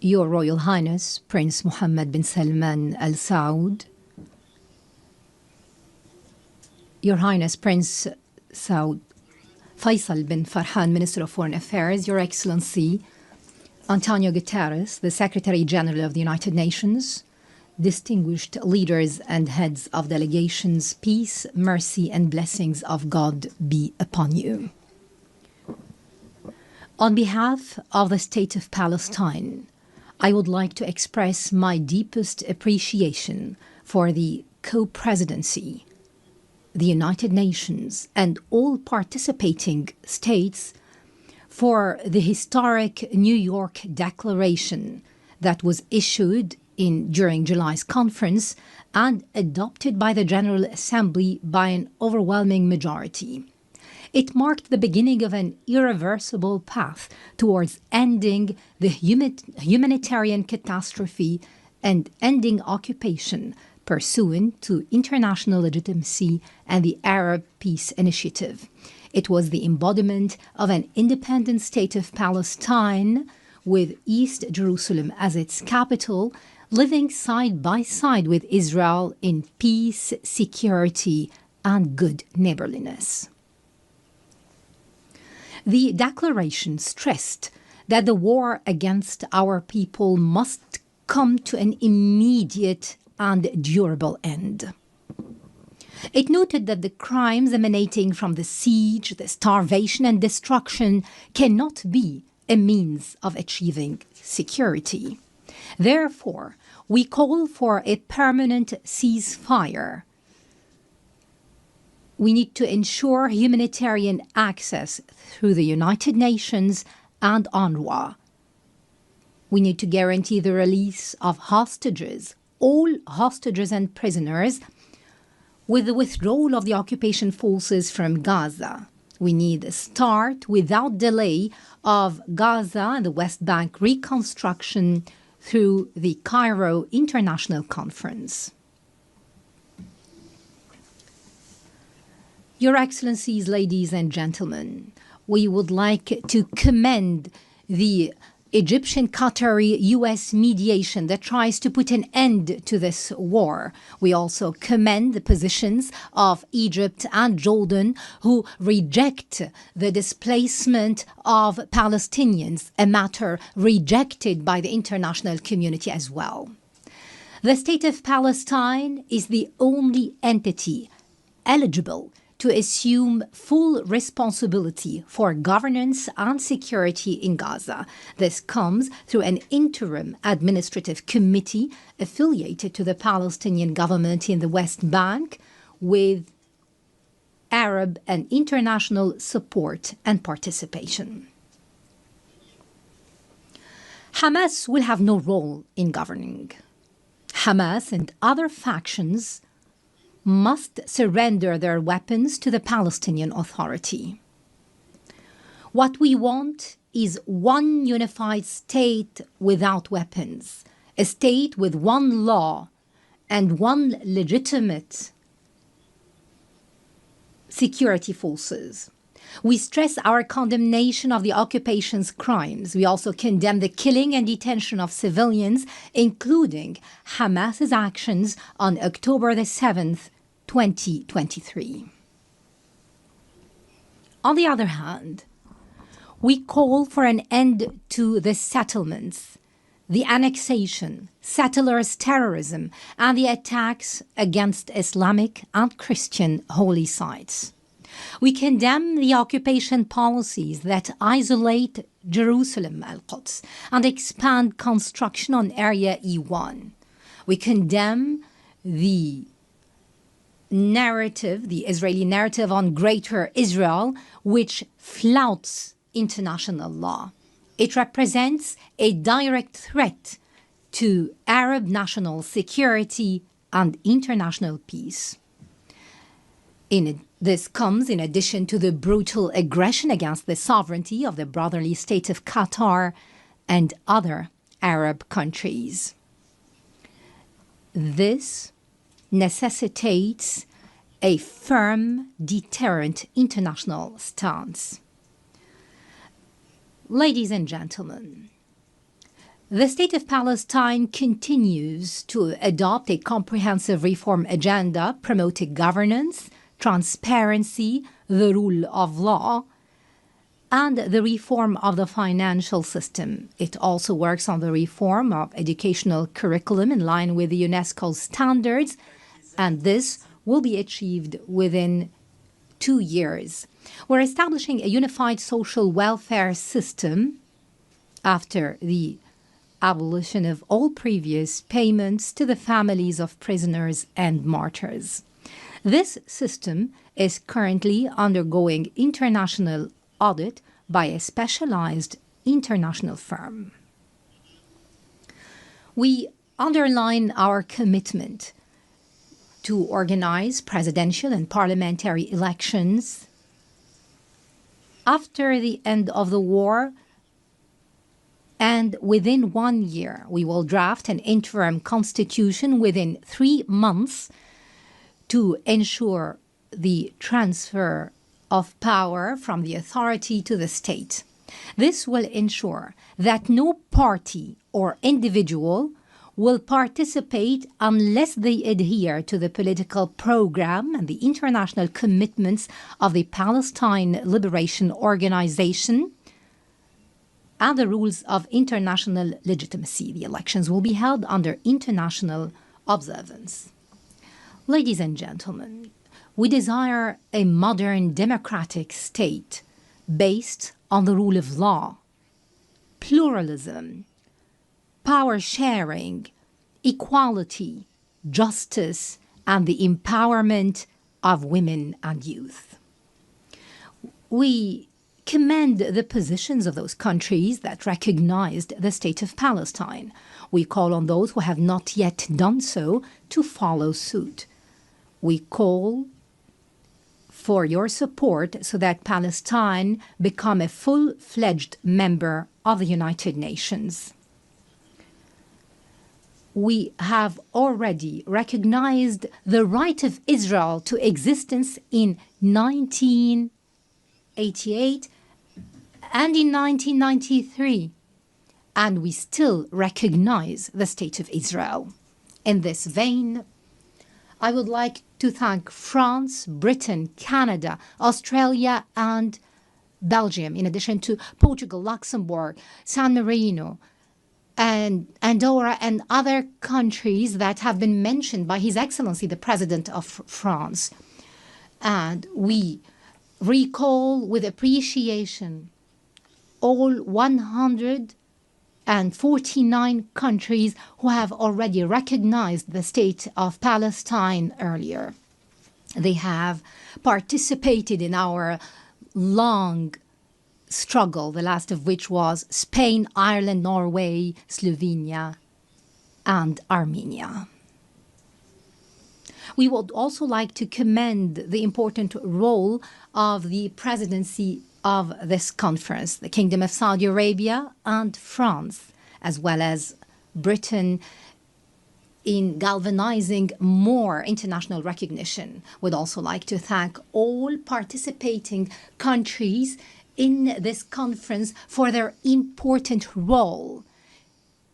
Your Royal Highness, Prince Mohammed bin Salman Al Saud, Your Highness, Prince Saud Faisal bin Farhan, Minister of Foreign Affairs, Your Excellency, Antonio Guterres, the Secretary General of the United Nations, distinguished leaders and heads of delegations, peace, mercy, and blessings of God be upon you. On behalf of the State of Palestine, I would like to express my deepest appreciation for the co-presidency, the United Nations, and all participating states for the historic New York Declaration that was issued during July's conference and adopted by the General Assembly by an overwhelming majority. It marked the beginning of an irreversible path towards ending the humanitarian catastrophe and ending occupation pursuant to international legitimacy and the Arab Peace Initiative. It was the embodiment of an independent state of Palestine with East Jerusalem as its capital, living side by side with Israel in peace, security, and good neighborliness. The declaration stressed that the war against our people must come to an immediate and durable end. It noted that the crimes emanating from the siege, the starvation, and destruction cannot be a means of achieving security. Therefore, we call for a permanent ceasefire. We need to ensure humanitarian access through the United Nations and UNRWA. We need to guarantee the release of hostages, all hostages and prisoners, with the withdrawal of the occupation forces from Gaza. We need a start without delay of Gaza and the West Bank reconstruction through the Cairo International Conference. Your Excellencies, ladies and gentlemen, we would like to commend the Egyptian-Qatari-US mediation that tries to put an end to this war. We also commend the positions of Egypt and Jordan, who reject the displacement of Palestinians, a matter rejected by the international community as well. The State of Palestine is the only entity eligible to assume full responsibility for governance and security in Gaza. This comes through an interim administrative committee affiliated to the Palestinian government in the West Bank with Arab and international support and participation. Hamas will have no role in governing. Hamas and other factions must surrender their weapons to the Palestinian Authority. What we want is one unified state without weapons, a state with one law and one legitimate security forces. We stress our condemnation of the occupation's crimes. We also condemn the killing and detention of civilians, including Hamas's actions on October the 7th, 2023. On the other hand, we call for an end to the settlements, the annexation, settlers' terrorism, and the attacks against Islamic and Christian holy sites. We condemn the occupation policies that isolate Jerusalem, Al-Quds, and expand construction on Area E1. We condemn the Israeli narrative on Greater Israel, which flouts international law. It represents a direct threat to Arab national security and international peace. This comes in addition to the brutal aggression against the sovereignty of the brotherly state of Qatar and other Arab countries. This necessitates a firm, deterrent international stance. Ladies and gentlemen, The State of Palestine continues to adopt a comprehensive reform agenda promoting governance, transparency, the rule of law, and the reform of the financial system. It also works on the reform of educational curriculum in line with the UNESCO standards, and this will be achieved within 2 years. We're establishing a unified social welfare system after the abolition of all previous payments to the families of prisoners and martyrs. This system is currently undergoing international audit by a specialized international firm. We underline our commitment to organize presidential and parliamentary elections after the end of the war, and within 1 year. We will draft an interim constitution within 3 months to ensure the transfer of power from the authority to the state. This will ensure that no party or individual will participate unless they adhere to the political program and the international commitments of the Palestine Liberation Organization and the rules of international legitimacy. The elections will be held under international observance. Ladies and gentlemen, we desire a modern democratic state based on the rule of law, pluralism, power sharing, equality, justice, and the empowerment of women and youth. We commend the positions of those countries that recognized the State of Palestine. We call on those who have not yet done so to follow suit. We call for your support so that Palestine become a full-fledged member of the United Nations. We have already recognized the right of Israel to existence in 1988 and in 1993, and we still recognize the State of Israel. In this vein, I would like to thank France, Britain, Canada, Australia, and Belgium, in addition to Portugal, Luxembourg, San Marino, and Andorra, and other countries that have been mentioned by His Excellency, the President of France. And we recall with appreciation all 149 countries who have already recognized the State of Palestine earlier. They have participated in our long struggle, the last of which was Spain, Ireland, Norway, Slovenia, and Armenia. We would also like to commend the important role of the presidency of this conference, the Kingdom of Saudi Arabia and France, as well as Britain, in galvanizing more international recognition. We'd also like to thank all participating countries in this conference for their important role,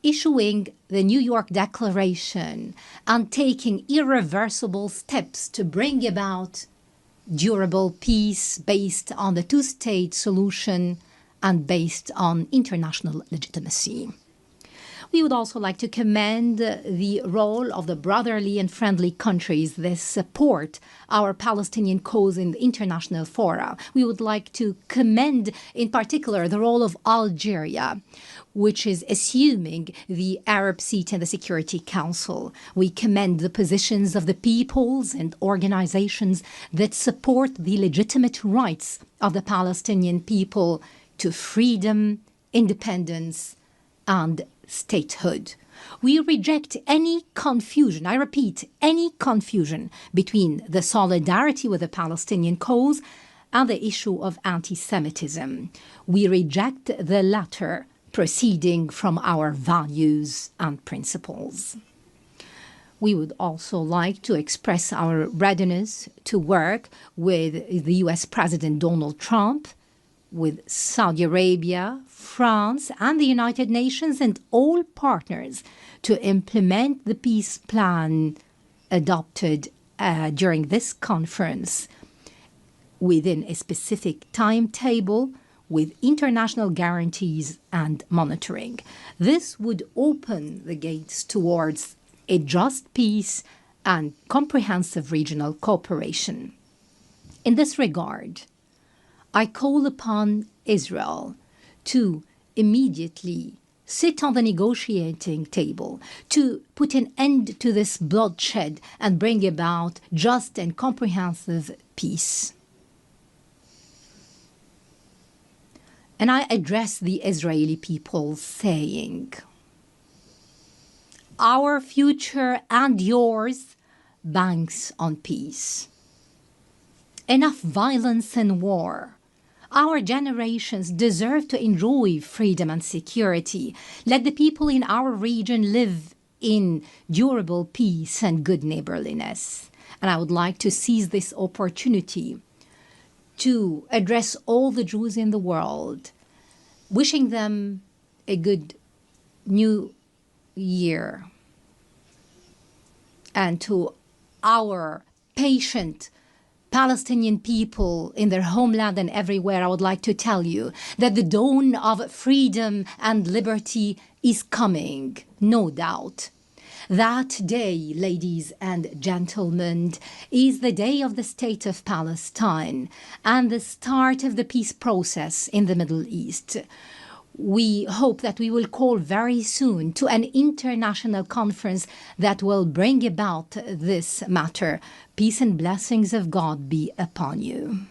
issuing the New York Declaration and taking irreversible steps to bring about durable peace based on the two-state solution and based on international legitimacy. We would also like to commend the role of the brotherly and friendly countries that support our Palestinian cause in the international fora. We would like to commend, in particular, the role of Algeria, which is assuming the Arab seat in the Security Council. We commend the positions of the peoples and organizations that support the legitimate rights of the Palestinian people to freedom, independence, and statehood. We reject any confusion, I repeat, any confusion between the solidarity with the Palestinian cause and the issue of anti-Semitism. We reject the latter, proceeding from our values and principles. We would also like to express our readiness to work with the US President Donald Trump with Saudi Arabia, France, and the United Nations and all partners to implement the peace plan adopted during this conference within a specific timetable with international guarantees and monitoring. This would open the gates towards a just peace and comprehensive regional cooperation. In this regard, I call upon Israel to immediately sit on the negotiating table, to put an end to this bloodshed and bring about just and comprehensive peace. And I address the Israeli people saying, our future and yours banks on peace. Enough violence and war. Our generations deserve to enjoy freedom and security. Let the people in our region live in durable peace and good neighborliness. And I would like to seize this opportunity to address all the Jews in the world, wishing them a good new year. And to our patient Palestinian people in their homeland and everywhere, I would like to tell you that the dawn of freedom and liberty is coming, no doubt. That day, ladies and gentlemen, is the day of the State of Palestine and the start of the peace process in the Middle East. We hope that we will call very soon to an international conference that will bring about this matter. Peace and blessings of God be upon you.